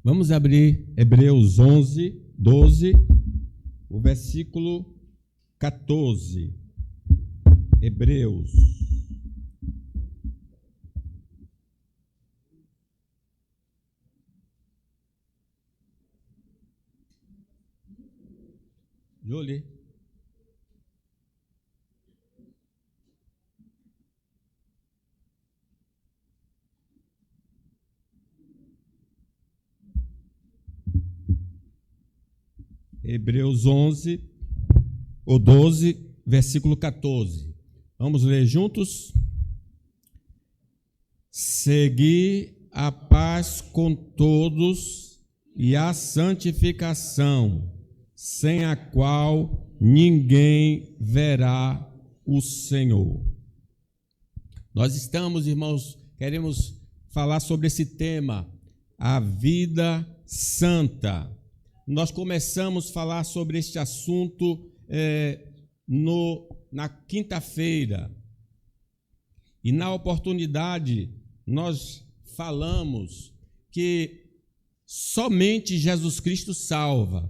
Vamos abrir Hebreus 11, 12, o versículo 14. Hebreus. Jolie. Hebreus 11, ou 12, versículo 14. Vamos ler juntos? Segui a paz com todos e a santificação, sem a qual ninguém verá o Senhor. Nós estamos, irmãos, queremos falar sobre esse tema, a vida santa. Nós começamos a falar sobre este assunto na quinta-feira. E na oportunidade, nós falamos que somente Jesus Cristo salva.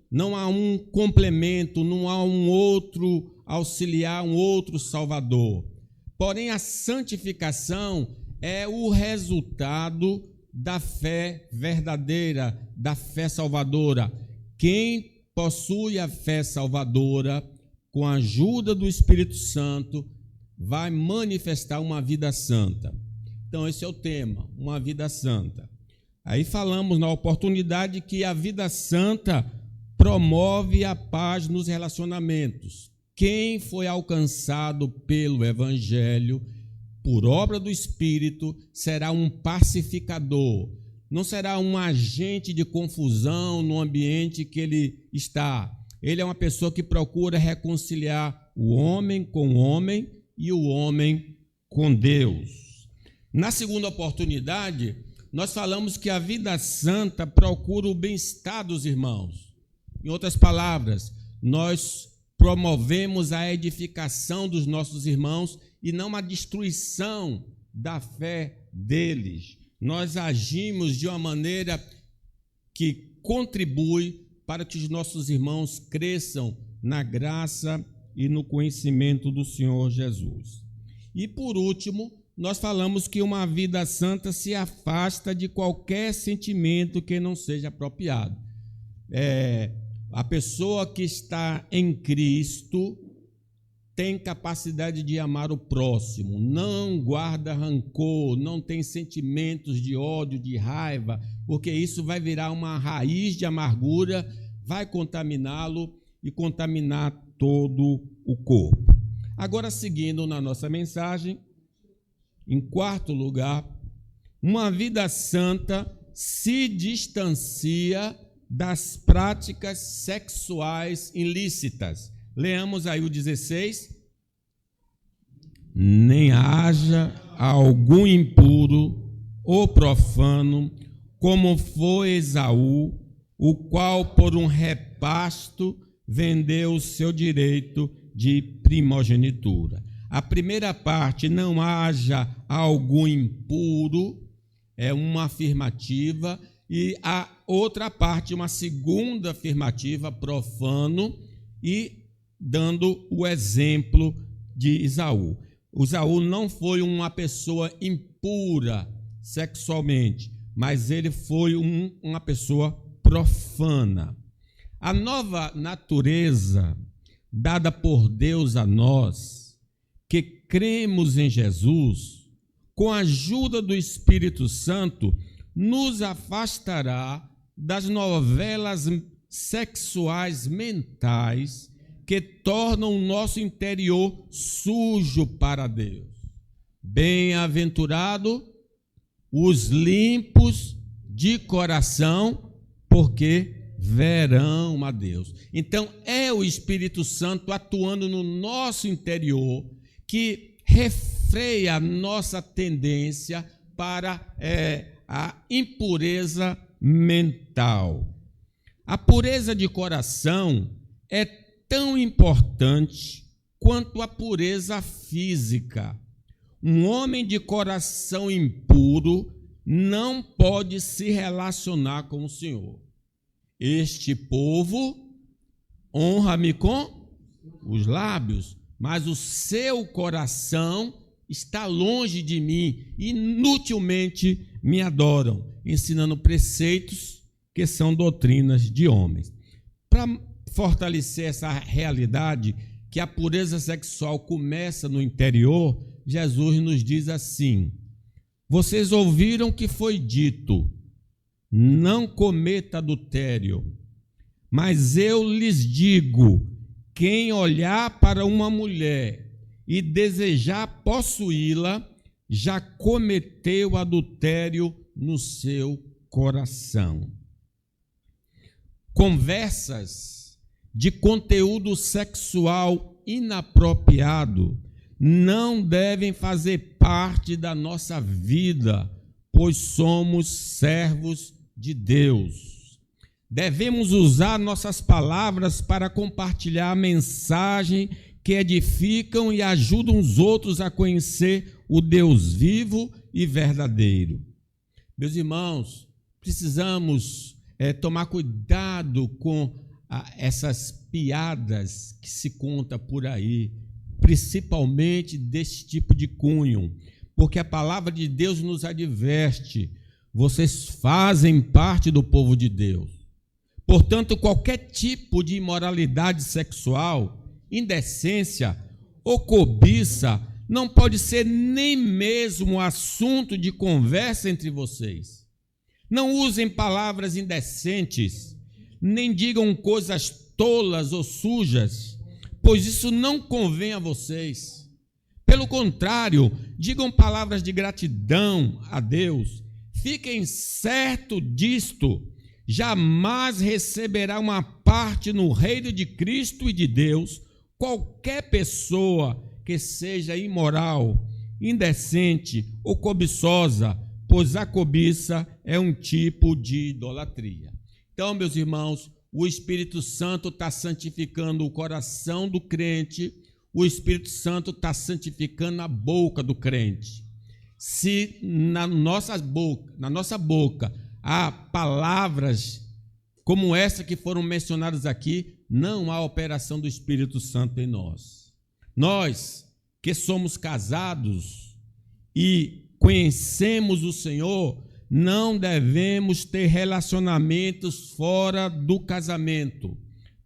Não há um complemento, não há um outro auxiliar, um outro salvador. Porém, a santificação é o resultado da fé verdadeira, da fé salvadora. Quem possui a fé salvadora, com a ajuda do Espírito Santo, vai manifestar uma vida santa. Então, esse é o tema, uma vida santa. Aí falamos na oportunidade que a vida santa promove a paz nos relacionamentos. Quem foi alcançado pelo Evangelho, por obra do Espírito, será um pacificador. Não será um agente de confusão no ambiente que ele está. Ele é uma pessoa que procura reconciliar o homem com o homem e o homem com Deus. Na segunda oportunidade, nós falamos que a vida santa procura o bem-estar dos irmãos. Em outras palavras, nós promovemos a edificação dos nossos irmãos e não a destruição da fé deles. Nós agimos de uma maneira que contribui para que os nossos irmãos cresçam na graça e no conhecimento do Senhor Jesus. E por último, nós falamos que uma vida santa se afasta de qualquer sentimento que não seja apropriado. A pessoa que está em Cristo tem capacidade de amar o próximo, não guarda rancor, não tem sentimentos de ódio, de raiva, porque isso vai virar uma raiz de amargura, vai contaminá-lo e contaminar todo o corpo. Agora, seguindo na nossa mensagem, em quarto lugar, uma vida santa se distancia das práticas sexuais ilícitas. Leamos aí o 16. Nem haja algum impuro ou profano, como foi Esaú, o qual por um repasto vendeu o seu direito de primogenitura. A primeira parte, não haja algum impuro, é uma afirmativa, e a outra parte, uma segunda afirmativa, profano, e dando o exemplo de Esaú. Esaú não foi uma pessoa impura sexualmente, mas ele foi uma pessoa profana. A nova natureza dada por Deus a nós, que cremos em Jesus, com a ajuda do Espírito Santo, nos afastará das novelas sexuais mentais que tornam o nosso interior sujo para Deus. Bem-aventurado os limpos de coração, porque verão a Deus. Então, é o Espírito Santo atuando no nosso interior que refreia a nossa tendência para a impureza mental. A pureza de coração é tão importante quanto a pureza física. Um homem de coração impuro não pode se relacionar com o Senhor. Este povo honra-me com os lábios, mas o seu coração está longe de mim, inutilmente me adoram, ensinando preceitos que são doutrinas de homens. Para fortalecer essa realidade que a pureza sexual começa no interior, Jesus nos diz assim: vocês ouviram que foi dito, não cometa adultério, mas eu lhes digo, quem olhar para uma mulher e desejar possuí-la, já cometeu adultério no seu coração. Conversas de conteúdo sexual inapropriado não devem fazer parte da nossa vida, pois somos servos de Deus. Devemos usar nossas palavras para compartilhar a mensagem que edificam e ajudam os outros a conhecer o Deus vivo e verdadeiro. Meus irmãos, precisamos tomar cuidado com essas piadas que se conta por aí, principalmente desse tipo de cunho, porque a palavra de Deus nos adverte: vocês fazem parte do povo de Deus. Portanto, qualquer tipo de imoralidade sexual, indecência ou cobiça não pode ser nem mesmo assunto de conversa entre vocês. Não usem palavras indecentes, nem digam coisas tolas ou sujas, pois isso não convém a vocês. Pelo contrário, digam palavras de gratidão a Deus. Fiquem certos disto: jamais receberá uma parte no reino de Cristo e de Deus qualquer pessoa que seja imoral, indecente ou cobiçosa, pois a cobiça é um tipo de idolatria. Então, meus irmãos, o Espírito Santo está santificando o coração do crente, o Espírito Santo está santificando a boca do crente. Se na nossa boca há palavras como essa que foram mencionadas aqui, não há operação do Espírito Santo em nós. Nós que somos casados e conhecemos o Senhor, não devemos ter relacionamentos fora do casamento,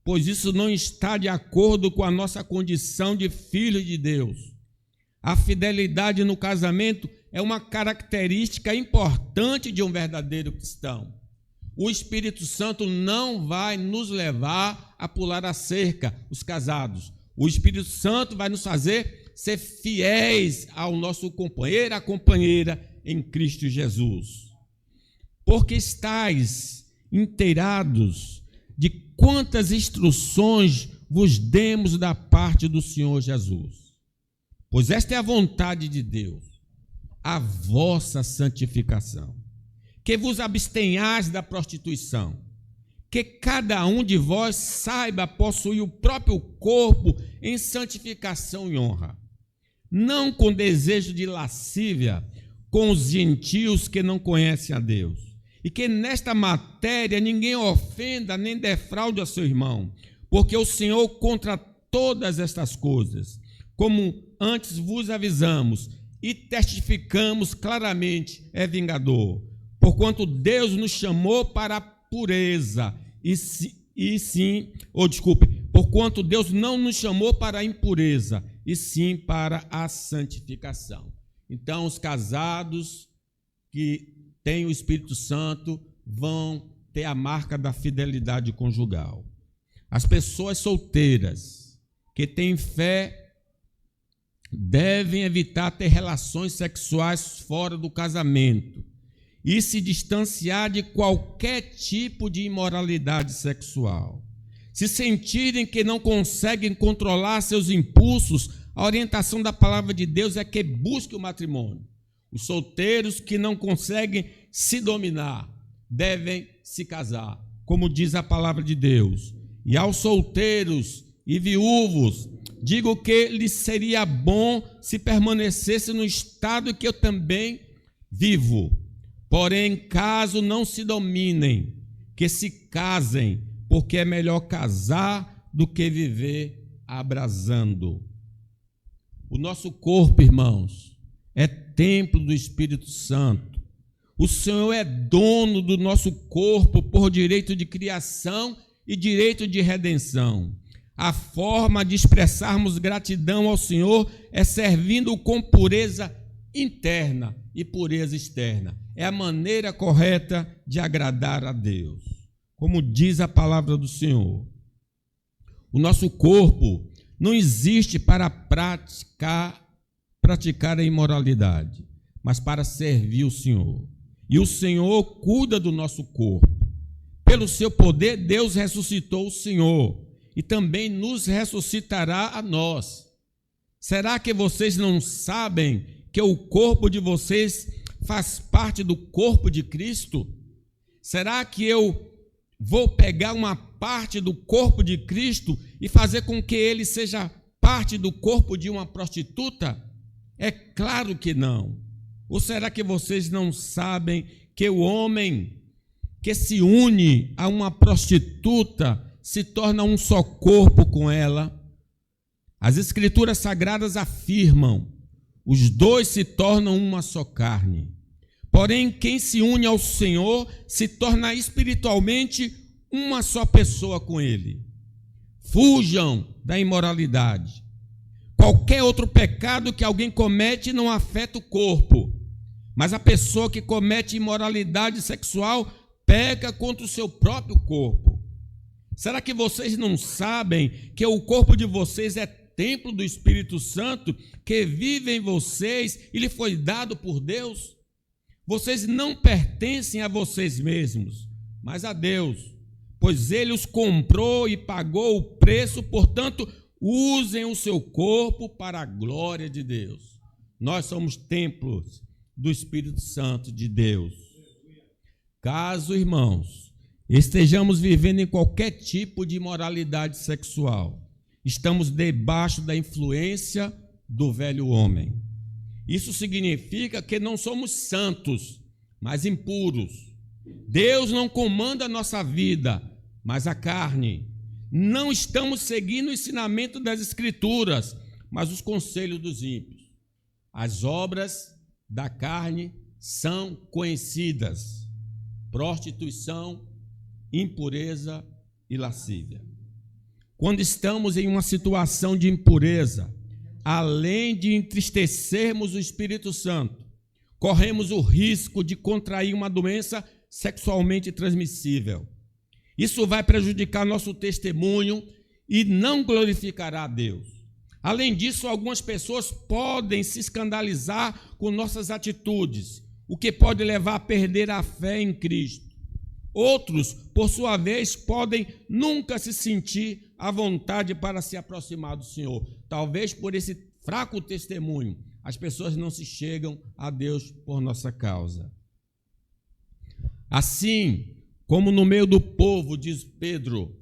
pois isso não está de acordo com a nossa condição de filho de Deus. A fidelidade no casamento é uma característica importante de um verdadeiro cristão. O Espírito Santo não vai nos levar a pular a cerca, os casados. O Espírito Santo vai nos fazer ser fiéis ao nosso companheiro, a companheira em Cristo Jesus. Porque estáis inteirados de quantas instruções vos demos da parte do Senhor Jesus. Pois esta é a vontade de Deus, a vossa santificação, que vos abstenhais da prostituição, que cada um de vós saiba possuir o próprio corpo em santificação e honra, não com desejo de lascívia, com os gentios que não conhecem a Deus, e que nesta matéria ninguém ofenda nem defraude a seu irmão, porque o Senhor contra todas estas coisas, como antes vos avisamos e testificamos claramente, é vingador, porquanto Deus nos chamou para a pureza, porquanto Deus não nos chamou para a impureza, e sim para a santificação. Então, os casados que têm o Espírito Santo vão ter a marca da fidelidade conjugal. As pessoas solteiras que têm fé devem evitar ter relações sexuais fora do casamento e se distanciar de qualquer tipo de imoralidade sexual. Se sentirem que não conseguem controlar seus impulsos, a orientação da palavra de Deus é que busque o matrimônio. Os solteiros que não conseguem se dominar devem se casar, como diz a palavra de Deus. E aos solteiros e viúvos, digo que lhes seria bom se permanecesse no estado que eu também vivo. Porém, caso não se dominem, que se casem, porque é melhor casar do que viver abrasando. O nosso corpo, irmãos, é templo do Espírito Santo. O Senhor é dono do nosso corpo por direito de criação e direito de redenção. A forma de expressarmos gratidão ao Senhor é servindo-o com pureza interna e pureza externa. É a maneira correta de agradar a Deus. Como diz a palavra do Senhor, o nosso corpo não existe para praticar a imoralidade, mas para servir o Senhor. E o Senhor cuida do nosso corpo. Pelo seu poder, Deus ressuscitou o Senhor e também nos ressuscitará a nós. Será que vocês não sabem que o corpo de vocês faz parte do corpo de Cristo? Será que eu vou pegar uma parte do corpo de Cristo e fazer com que ele seja parte do corpo de uma prostituta? É claro que não. Ou será que vocês não sabem que o homem que se une a uma prostituta se torna um só corpo com ela? As Escrituras Sagradas afirmam: os dois se tornam uma só carne. Porém, quem se une ao Senhor se torna espiritualmente uma só pessoa com Ele. Fujam da imoralidade. Qualquer outro pecado que alguém comete não afeta o corpo, mas a pessoa que comete imoralidade sexual peca contra o seu próprio corpo. Será que vocês não sabem que o corpo de vocês é templo do Espírito Santo que vive em vocês e lhe foi dado por Deus? Vocês não pertencem a vocês mesmos, mas a Deus, pois Ele os comprou e pagou o preço. Portanto, usem o seu corpo para a glória de Deus. Nós somos templos do Espírito Santo de Deus. Caso, irmãos, estejamos vivendo em qualquer tipo de imoralidade sexual, estamos debaixo da influência do velho homem. Isso significa que não somos santos, mas impuros. Deus não comanda a nossa vida, mas a carne. Não estamos seguindo o ensinamento das Escrituras, mas os conselhos dos ímpios. As obras da carne são conhecidas: prostituição, impureza e lascívia. Quando estamos em uma situação de impureza, além de entristecermos o Espírito Santo, corremos o risco de contrair uma doença sexualmente transmissível. Isso vai prejudicar nosso testemunho e não glorificará a Deus. Além disso, algumas pessoas podem se escandalizar com nossas atitudes, o que pode levar a perder a fé em Cristo. Outros, por sua vez, podem nunca se sentir à vontade para se aproximar do Senhor. Talvez por esse fraco testemunho, as pessoas não se chegam a Deus por nossa causa. Assim como no meio do povo, diz Pedro,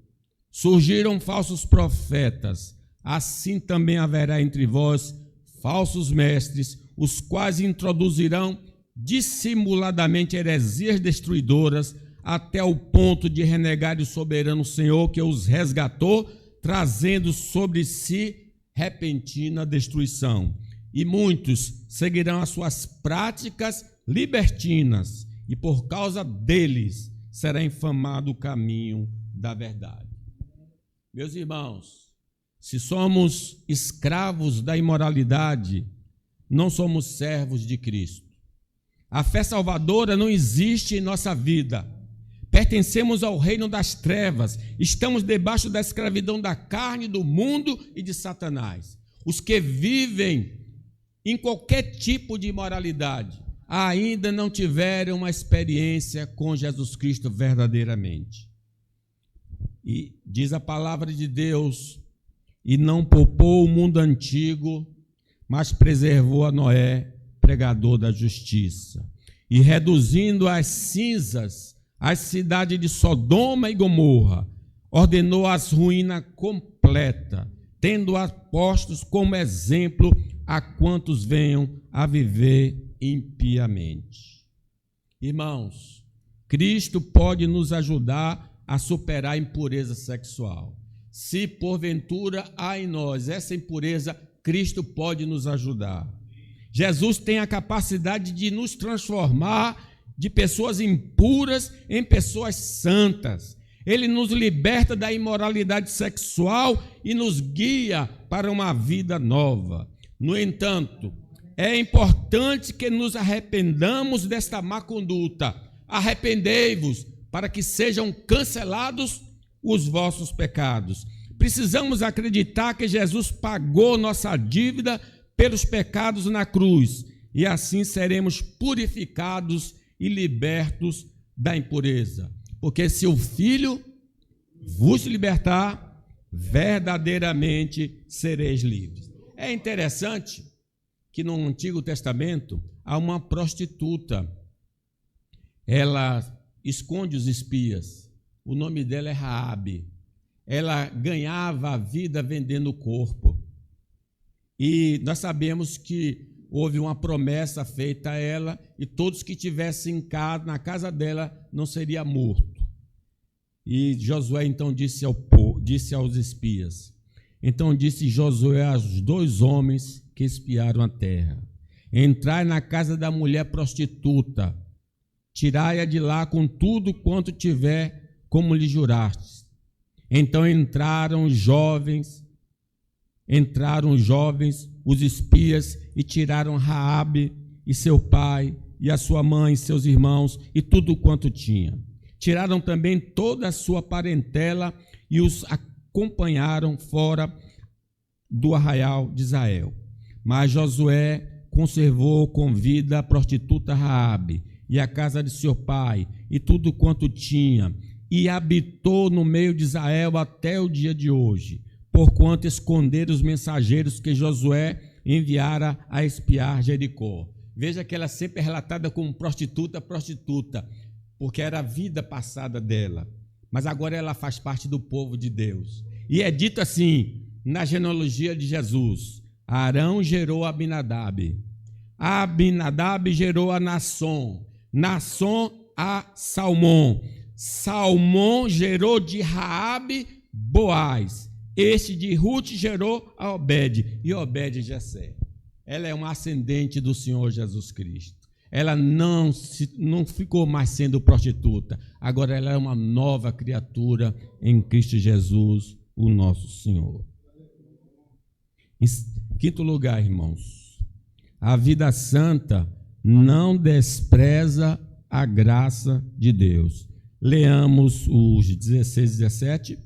surgiram falsos profetas, assim também haverá entre vós falsos mestres, os quais introduzirão dissimuladamente heresias destruidoras, até o ponto de renegar o soberano Senhor que os resgatou, trazendo sobre si repentina destruição. E muitos seguirão as suas práticas libertinas, e por causa deles será infamado o caminho da verdade. Meus irmãos, se somos escravos da imoralidade, não somos servos de Cristo. A fé salvadora não existe em nossa vida. Pertencemos ao reino das trevas, estamos debaixo da escravidão da carne, do mundo e de Satanás. Os que vivem em qualquer tipo de imoralidade ainda não tiveram uma experiência com Jesus Cristo verdadeiramente. E diz a palavra de Deus: e não poupou o mundo antigo, mas preservou a Noé, pregador da justiça, e reduzindo às cinzas a cidade de Sodoma e Gomorra, ordenou as ruínas completa, tendo-as postos como exemplo a quantos venham a viver impiamente. Irmãos, Cristo pode nos ajudar a superar a impureza sexual. Se porventura há em nós essa impureza, Cristo pode nos ajudar. Jesus tem a capacidade de nos transformar de pessoas impuras em pessoas santas. Ele nos liberta da imoralidade sexual e nos guia para uma vida nova. No entanto, é importante que nos arrependamos desta má conduta. Arrependei-vos para que sejam cancelados os vossos pecados. Precisamos acreditar que Jesus pagou nossa dívida pelos pecados na cruz e assim seremos purificados e libertos da impureza. Porque se o Filho vos libertar, verdadeiramente sereis livres. É interessante que no Antigo Testamento há uma prostituta. Ela esconde os espias. O nome dela é Raabe. Ela ganhava a vida vendendo o corpo. E nós sabemos que houve uma promessa feita a ela e todos que estivessem na casa dela não seria morto. E Josué então disse aos espias. Então disse Josué aos 2 homens que espiaram a terra: entrai na casa da mulher prostituta, tirai-a de lá com tudo quanto tiver, como lhe jurastes. Então entraram os jovens, os espias, e tiraram Raabe e seu pai, e a sua mãe, e seus irmãos, e tudo quanto tinha. Tiraram também toda a sua parentela e os acompanharam fora do arraial de Israel. Mas Josué conservou com vida a prostituta Raabe e a casa de seu pai e tudo quanto tinha, e habitou no meio de Israel até o dia de hoje, porquanto esconderam os mensageiros que Josué enviara a espiar Jericó. Veja que ela sempre é relatada como prostituta, porque era a vida passada dela. Mas agora ela faz parte do povo de Deus. E é dito assim, na genealogia de Jesus: Arão gerou Abinadab, Abinadab gerou a Nasson, Nasson a Salmão, Salmão gerou de Raabe Boaz, este de Ruth gerou a Obed, e Obed Jessé. Ela é uma ascendente do Senhor Jesus Cristo. Ela não ficou mais sendo prostituta, agora ela é uma nova criatura em Cristo Jesus, o nosso Senhor. Em quinto lugar, irmãos, a vida santa não despreza a graça de Deus. Leamos os 16 e 17.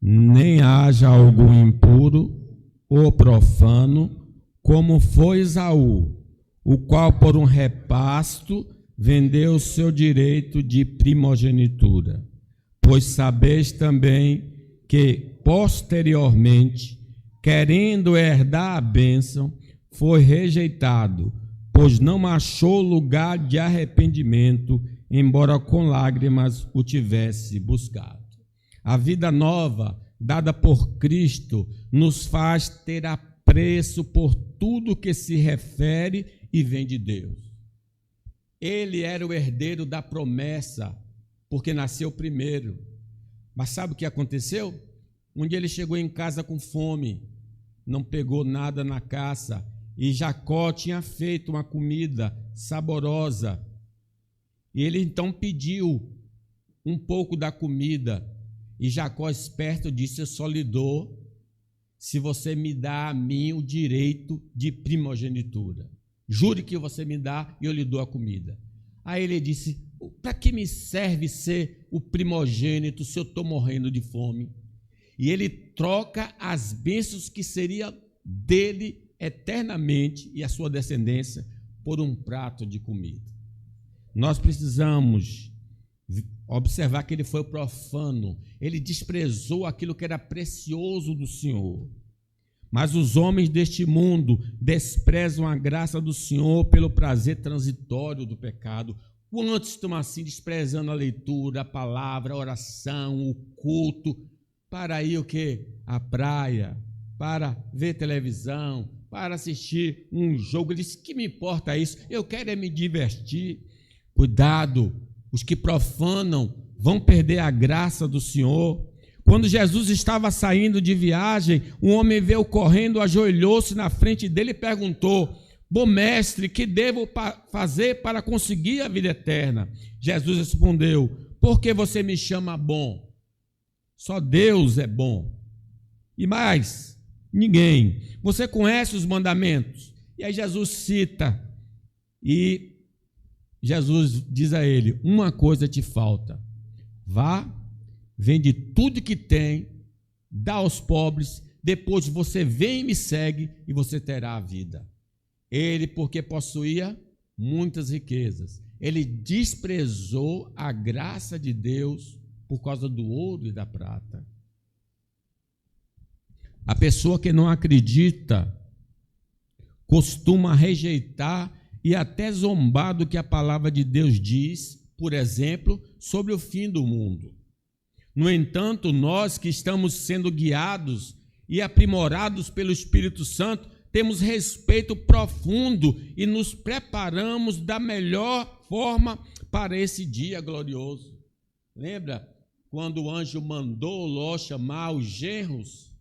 Nem haja algum impuro ou profano, como foi Esaú, o qual por um repasto vendeu o seu direito de primogenitura. Pois sabeis também que, posteriormente, querendo herdar a bênção, foi rejeitado, pois não achou lugar de arrependimento, embora com lágrimas o tivesse buscado. A vida nova, dada por Cristo, nos faz ter apreço por tudo que se refere e vem de Deus. Ele era o herdeiro da promessa, porque nasceu primeiro. Mas sabe o que aconteceu? Um dia ele chegou em casa com fome, não pegou nada na caça, e Jacó tinha feito uma comida saborosa. E ele então pediu um pouco da comida, e Jacó, esperto, disse: eu só lhe dou se você me dá a mim o direito de primogenitura. Jure que você me dá e eu lhe dou a comida. Aí ele disse: para que me serve ser o primogênito se eu estou morrendo de fome? E ele troca as bênçãos que seria dele eternamente e a sua descendência por um prato de comida. Nós precisamos observar que ele foi profano, ele desprezou aquilo que era precioso do Senhor. Mas os homens deste mundo desprezam a graça do Senhor pelo prazer transitório do pecado. Quantos estão assim desprezando a leitura, a palavra, a oração, o culto, para ir o quê? À praia, para ver televisão, para assistir um jogo? Ele disse: que me importa isso? Eu quero é me divertir. Cuidado, os que profanam vão perder a graça do Senhor. Quando Jesus estava saindo de viagem, um homem veio correndo, ajoelhou-se na frente dele e perguntou: bom mestre, que devo fazer para conseguir a vida eterna? Jesus respondeu: por que você me chama bom? Só Deus é bom. E mais, ninguém. Você conhece os mandamentos? E aí Jesus cita, e Jesus diz a ele: uma coisa te falta. Vá, vende tudo que tem, dá aos pobres, depois você vem e me segue e você terá a vida. Ele, porque possuía muitas riquezas, ele desprezou a graça de Deus por causa do ouro e da prata. A pessoa que não acredita costuma rejeitar e até zombar do que a palavra de Deus diz, por exemplo, sobre o fim do mundo. No entanto, nós que estamos sendo guiados e aprimorados pelo Espírito Santo, temos respeito profundo e nos preparamos da melhor forma para esse dia glorioso. Lembra quando o anjo mandou Ló chamar os genros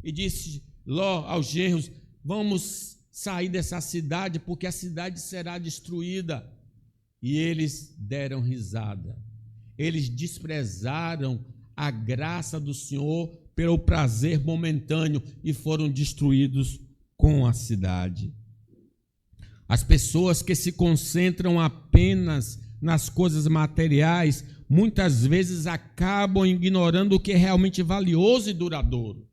e disse Ló aos genros: vamos sair dessa cidade porque a cidade será destruída. E eles deram risada. Eles desprezaram a graça do Senhor pelo prazer momentâneo e foram destruídos com a cidade. As pessoas que se concentram apenas nas coisas materiais, muitas vezes acabam ignorando o que é realmente valioso e duradouro.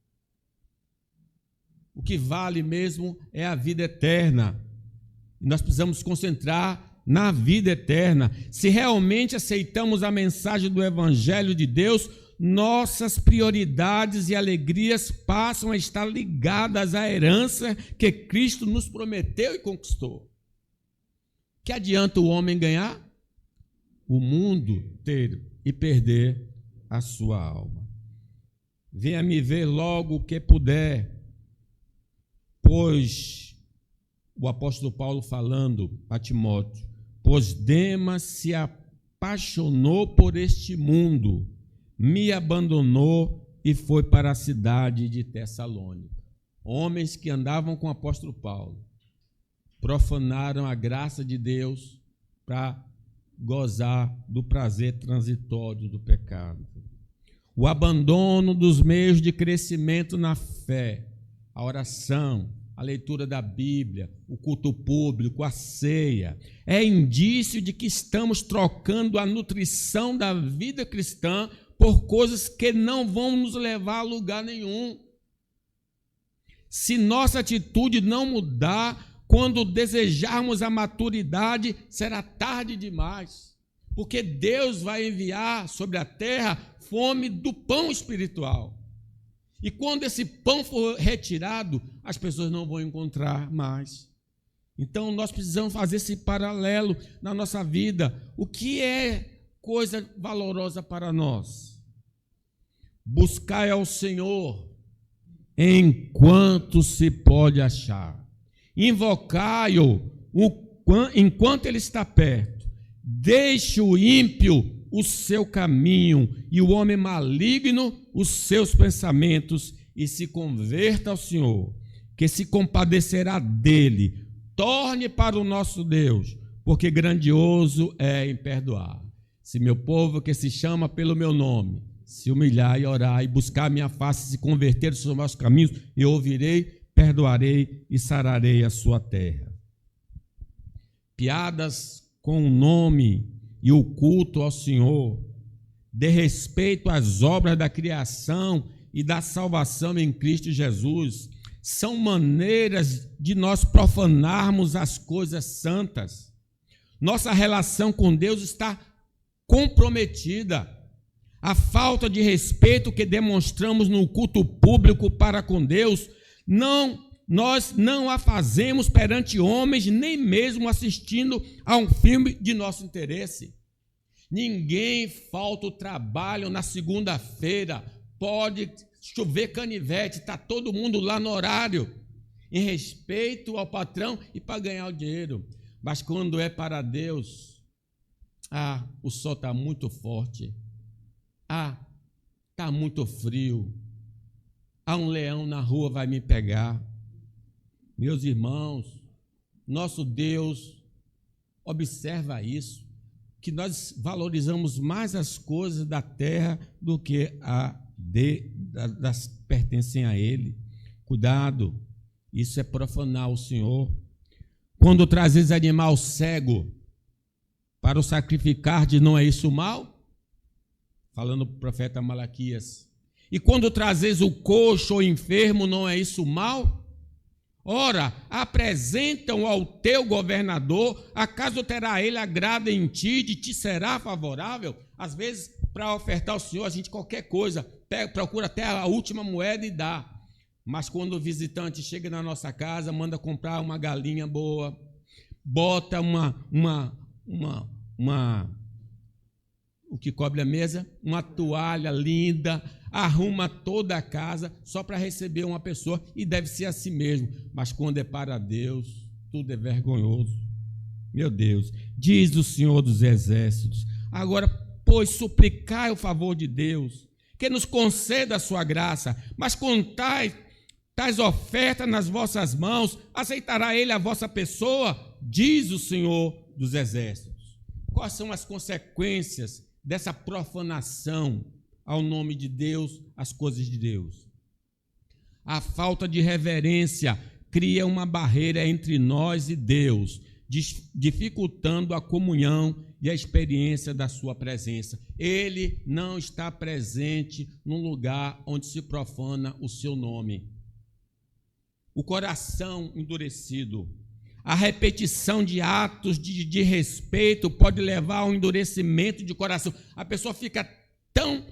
O que vale mesmo é a vida eterna. E nós precisamos concentrar na vida eterna. Se realmente aceitamos a mensagem do Evangelho de Deus, nossas prioridades e alegrias passam a estar ligadas à herança que Cristo nos prometeu e conquistou. Que adianta o homem ganhar o mundo inteiro e perder a sua alma? Venha me ver logo o que puder, pois o apóstolo Paulo falando a Timóteo: pois Demas se apaixonou por este mundo, me abandonou e foi para a cidade de Tessalônica. Homens que andavam com o apóstolo Paulo profanaram a graça de Deus para gozar do prazer transitório do pecado. O abandono dos meios de crescimento na fé, a oração, a leitura da Bíblia, o culto público, a ceia, é indício de que estamos trocando a nutrição da vida cristã por coisas que não vão nos levar a lugar nenhum. Se nossa atitude não mudar, quando desejarmos a maturidade, será tarde demais, porque Deus vai enviar sobre a terra fome do pão espiritual. E quando esse pão for retirado, as pessoas não vão encontrar mais. Então, nós precisamos fazer esse paralelo na nossa vida. O que é coisa valorosa para nós? Buscai ao Senhor enquanto se pode achar. Invocai-o enquanto ele está perto. Deixe o ímpio o seu caminho e o homem maligno os seus pensamentos e se converta ao Senhor, que se compadecerá dele. Torne para o nosso Deus, porque grandioso é em perdoar. Se meu povo que se chama pelo meu nome se humilhar e orar e buscar a minha face e se converter dos seus maus caminhos, eu ouvirei, perdoarei e sararei a sua terra. Piadas com o nome e o culto ao Senhor, de respeito às obras da criação e da salvação em Cristo Jesus, são maneiras de nós profanarmos as coisas santas. Nossa relação com Deus está comprometida. A falta de respeito que demonstramos no culto público para com Deus, nós não a fazemos perante homens, nem mesmo assistindo a um filme de nosso interesse. Ninguém falta o trabalho na segunda-feira, pode chover canivete, está todo mundo lá no horário, em respeito ao patrão e para ganhar o dinheiro. Mas quando é para Deus, Ah, o sol está muito forte. Ah, está muito frio. Ah, um leão na rua vai me pegar. Meus irmãos, nosso Deus observa isso, que nós valorizamos mais as coisas da terra do que das que pertencem a Ele. Cuidado, isso é profanar o Senhor. Quando trazes animal cego para o sacrificar, não é isso mal? Falando para o profeta Malaquias. E quando trazes o coxo ou enfermo, não é isso mal? Ora, apresentam ao teu governador, acaso terá ele agrado em ti, de te será favorável? Às vezes, para ofertar ao Senhor, a gente qualquer coisa, procura até a última moeda e dá. Mas quando o visitante chega na nossa casa, manda comprar uma galinha boa, bota o que cobre a mesa, uma toalha linda, arruma toda a casa só para receber uma pessoa, e deve ser assim mesmo. Mas quando é para Deus, tudo é vergonhoso. Meu Deus, diz o Senhor dos Exércitos: agora, pois, suplicai o favor de Deus, que nos conceda a sua graça, mas com tais ofertas nas vossas mãos, aceitará ele a vossa pessoa, diz o Senhor dos Exércitos. Quais são as consequências dessa profanação ao nome de Deus, às coisas de Deus? A falta de reverência cria uma barreira entre nós e Deus, dificultando a comunhão e a experiência da sua presença. Ele não está presente num lugar onde se profana o seu nome. O coração endurecido, a repetição de atos de respeito pode levar ao endurecimento de coração. A pessoa fica tão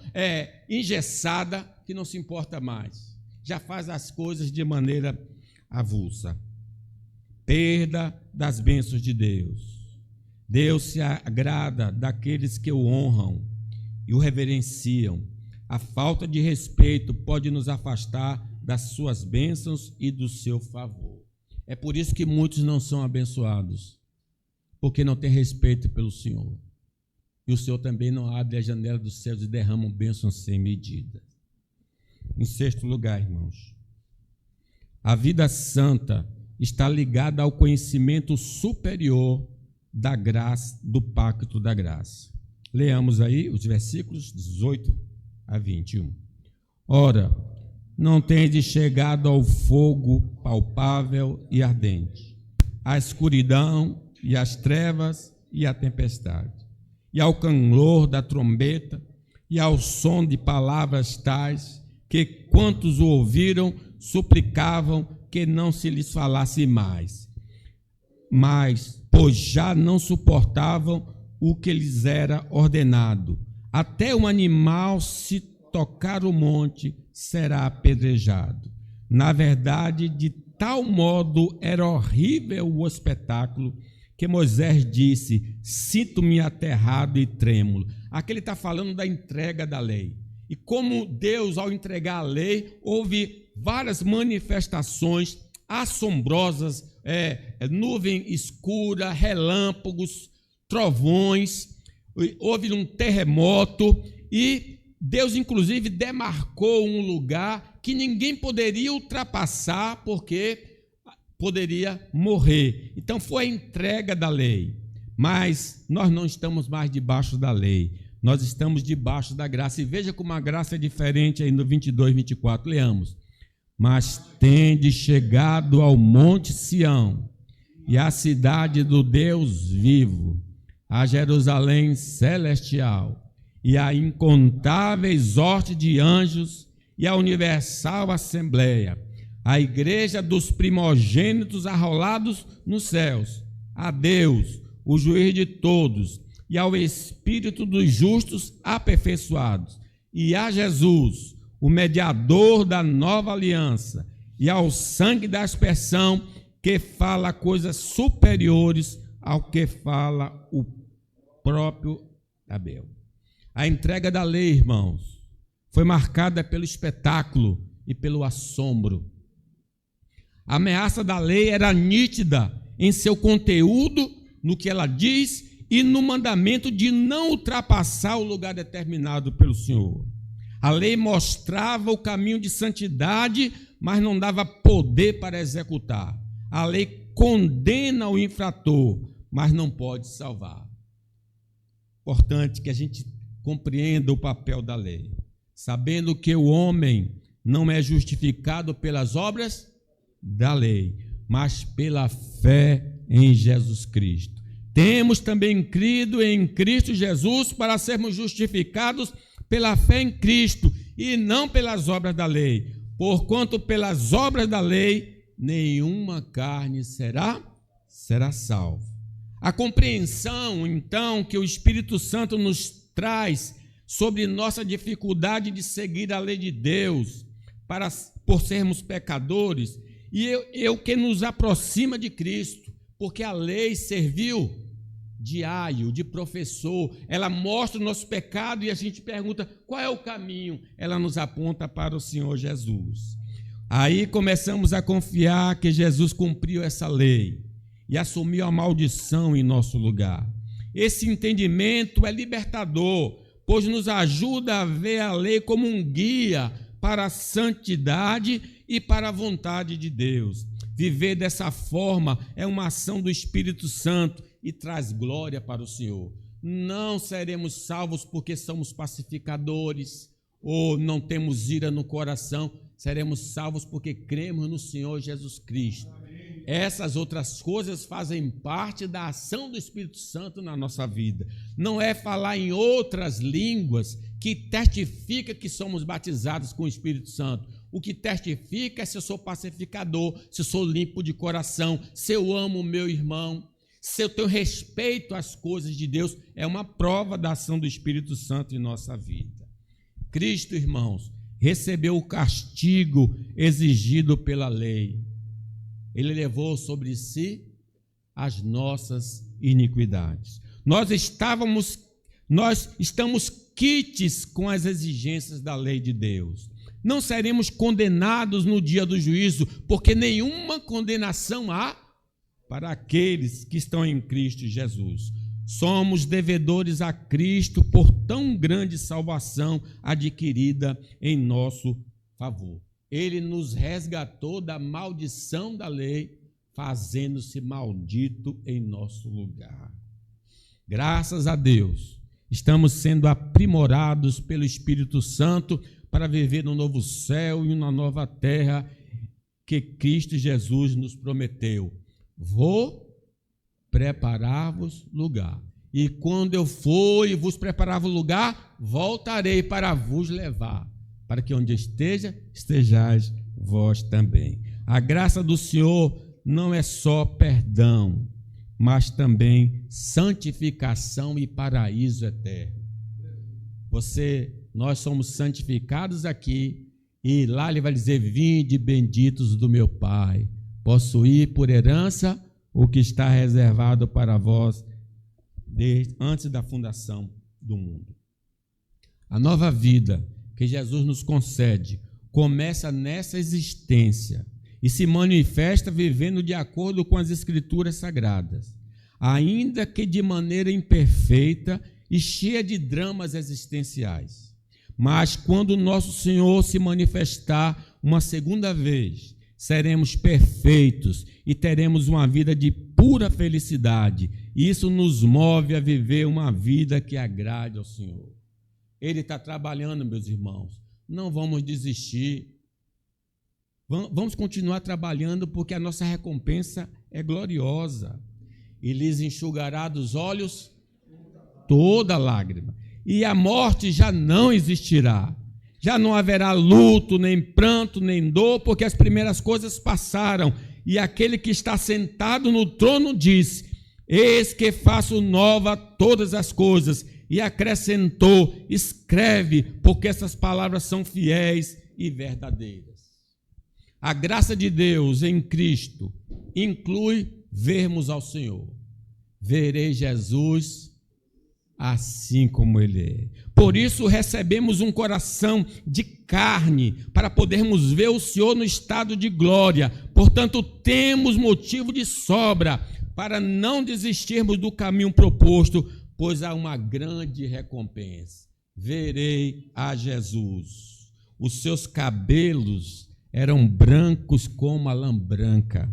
engessada que não se importa mais. Já faz as coisas de maneira avulsa. Perda das bênçãos de Deus. Deus se agrada daqueles que o honram e o reverenciam. A falta de respeito pode nos afastar das suas bênçãos e do seu favor. É por isso que muitos não são abençoados, porque não têm respeito pelo Senhor. E o Senhor também não abre a janela dos céus e derrama bênçãos sem medida. Em sexto lugar, irmãos, a vida santa está ligada ao conhecimento superior da graça, do pacto da graça. Leamos aí os versículos 18 a 21. Ora, não tendes chegado ao fogo palpável e ardente, à escuridão e às trevas e à tempestade, e ao clamor da trombeta e ao som de palavras tais que quantos o ouviram suplicavam que não se lhes falasse mais. Mas, pois já não suportavam o que lhes era ordenado, até um animal se tocar o monte será apedrejado. Na verdade, de tal modo era horrível o espetáculo que Moisés disse: sinto-me aterrado e trêmulo. Aqui ele está falando da entrega da lei. E como Deus, ao entregar a lei, houve várias manifestações assombrosas, nuvem escura, relâmpagos, trovões, houve um terremoto, e Deus, inclusive, demarcou um lugar que ninguém poderia ultrapassar, porque poderia morrer. Então, foi a entrega da lei. Mas nós não estamos mais debaixo da lei. Nós estamos debaixo da graça. E veja como a graça é diferente aí no 22, 24. Leamos. Mas tendes chegado ao monte Sião, e à cidade do Deus vivo, a Jerusalém celestial, e a incontáveis hortes de anjos, e a universal assembleia, a igreja dos primogênitos arrolados nos céus, a Deus, o juiz de todos, e ao Espírito dos justos aperfeiçoados, e a Jesus, o mediador da nova aliança, e ao sangue da aspersão, que fala coisas superiores ao que fala o próprio Abel. A entrega da lei, irmãos, foi marcada pelo espetáculo e pelo assombro. A ameaça da lei era nítida em seu conteúdo, no que ela diz, e no mandamento de não ultrapassar o lugar determinado pelo Senhor. A lei mostrava o caminho de santidade, mas não dava poder para executar. A lei condena o infrator, mas não pode salvar. Importante que a gente compreenda o papel da lei, sabendo que o homem não é justificado pelas obras da lei, mas pela fé em Jesus Cristo. Temos também crido em Cristo Jesus para sermos justificados pela fé em Cristo e não pelas obras da lei, porquanto pelas obras da lei nenhuma carne será salva. A compreensão, então, que o Espírito Santo nos traz sobre nossa dificuldade de seguir a lei de Deus, por sermos pecadores, e o que nos aproxima de Cristo, porque a lei serviu de aio, de professor, ela mostra o nosso pecado e a gente pergunta qual é o caminho, ela nos aponta para o Senhor Jesus. Aí começamos a confiar que Jesus cumpriu essa lei e assumiu a maldição em nosso lugar. Esse entendimento é libertador, pois nos ajuda a ver a lei como um guia para a santidade e para a vontade de Deus. Viver dessa forma é uma ação do Espírito Santo e traz glória para o Senhor. Não seremos salvos porque somos pacificadores ou não temos ira no coração. Seremos salvos porque cremos no Senhor Jesus Cristo. Essas outras coisas fazem parte da ação do Espírito Santo na nossa vida. Não é falar em outras línguas que testifica que somos batizados com o Espírito Santo. O que testifica é se eu sou pacificador, se eu sou limpo de coração, se eu amo o meu irmão, se eu tenho respeito às coisas de Deus. É uma prova da ação do Espírito Santo em nossa vida. Cristo, irmãos, recebeu o castigo exigido pela lei. Ele levou sobre si as nossas iniquidades. Nós estamos quites com as exigências da lei de Deus. Não seremos condenados no dia do juízo, porque nenhuma condenação há para aqueles que estão em Cristo Jesus. Somos devedores a Cristo por tão grande salvação adquirida em nosso favor. Ele nos resgatou da maldição da lei, fazendo-se maldito em nosso lugar. Graças a Deus, estamos sendo aprimorados pelo Espírito Santo para viver no novo céu e na nova terra que Cristo Jesus nos prometeu. Vou preparar-vos lugar. E quando eu for e vos preparar o lugar, voltarei para vos levar, para que onde estejais vós também. A graça do Senhor não é só perdão, mas também santificação e paraíso eterno. Nós somos santificados aqui, e lá ele vai dizer: vinde benditos do meu Pai, possuir por herança o que está reservado para vós desde antes da fundação do mundo. A nova vida que Jesus nos concede começa nessa existência e se manifesta vivendo de acordo com as Escrituras Sagradas, ainda que de maneira imperfeita e cheia de dramas existenciais. Mas quando o nosso Senhor se manifestar uma segunda vez, seremos perfeitos e teremos uma vida de pura felicidade. Isso nos move a viver uma vida que agrade ao Senhor. Ele está trabalhando, meus irmãos. Não vamos desistir. Vamos continuar trabalhando, porque a nossa recompensa é gloriosa. E lhes enxugará dos olhos toda lágrima. E a morte já não existirá. Já não haverá luto, nem pranto, nem dor, porque as primeiras coisas passaram. E aquele que está sentado no trono disse: eis que faço nova todas as coisas. E acrescentou: escreve, porque essas palavras são fiéis e verdadeiras. A graça de Deus em Cristo inclui vermos ao Senhor. Verei Jesus assim como Ele é. Por isso recebemos um coração de carne, para podermos ver o Senhor no estado de glória. Portanto, temos motivo de sobra para não desistirmos do caminho proposto, pois há uma grande recompensa. Verei a Jesus. Os seus cabelos eram brancos como a lã branca,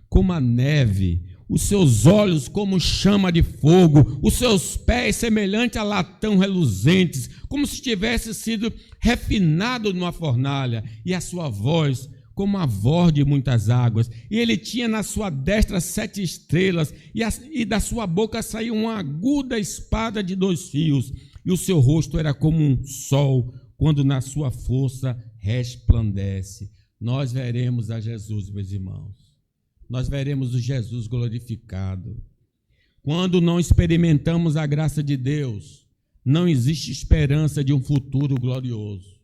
como a neve, os seus olhos como chama de fogo, os seus pés semelhantes a latão reluzentes, como se tivesse sido refinado numa fornalha, e a sua voz como a voz de muitas águas. E ele tinha na sua destra 7 estrelas, e da sua boca saía uma aguda espada de 2 fios, e o seu rosto era como um sol, quando na sua força resplandece. Nós veremos a Jesus, meus irmãos. Nós veremos o Jesus glorificado. Quando não experimentamos a graça de Deus, não existe esperança de um futuro glorioso.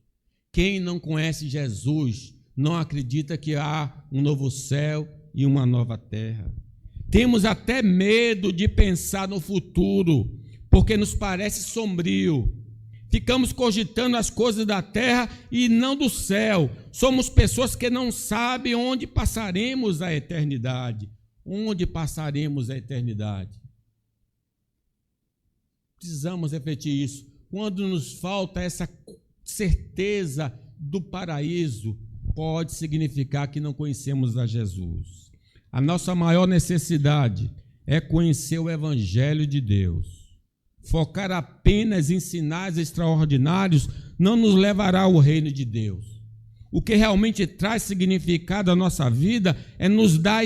Quem não conhece Jesus não acredita que há um novo céu e uma nova terra. Temos até medo de pensar no futuro, porque nos parece sombrio. Ficamos cogitando as coisas da terra e não do céu. Somos pessoas que não sabem onde passaremos a eternidade. Onde passaremos a eternidade? Precisamos refletir isso. Quando nos falta essa certeza do paraíso, pode significar que não conhecemos a Jesus. A nossa maior necessidade é conhecer o Evangelho de Deus. Focar apenas em sinais extraordinários não nos levará ao reino de Deus. O que realmente traz significado à nossa vida é nos dar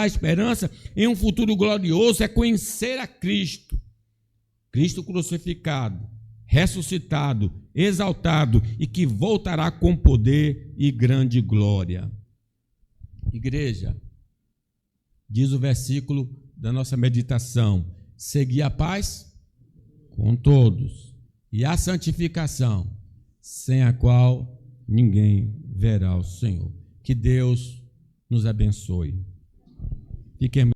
esperança em um futuro glorioso, é conhecer a Cristo. Cristo crucificado, ressuscitado, exaltado e que voltará com poder e grande glória. Igreja, diz o versículo da nossa meditação: segui a paz com todos e a santificação, sem a qual ninguém verá o Senhor. Que Deus nos abençoe. Fiquemos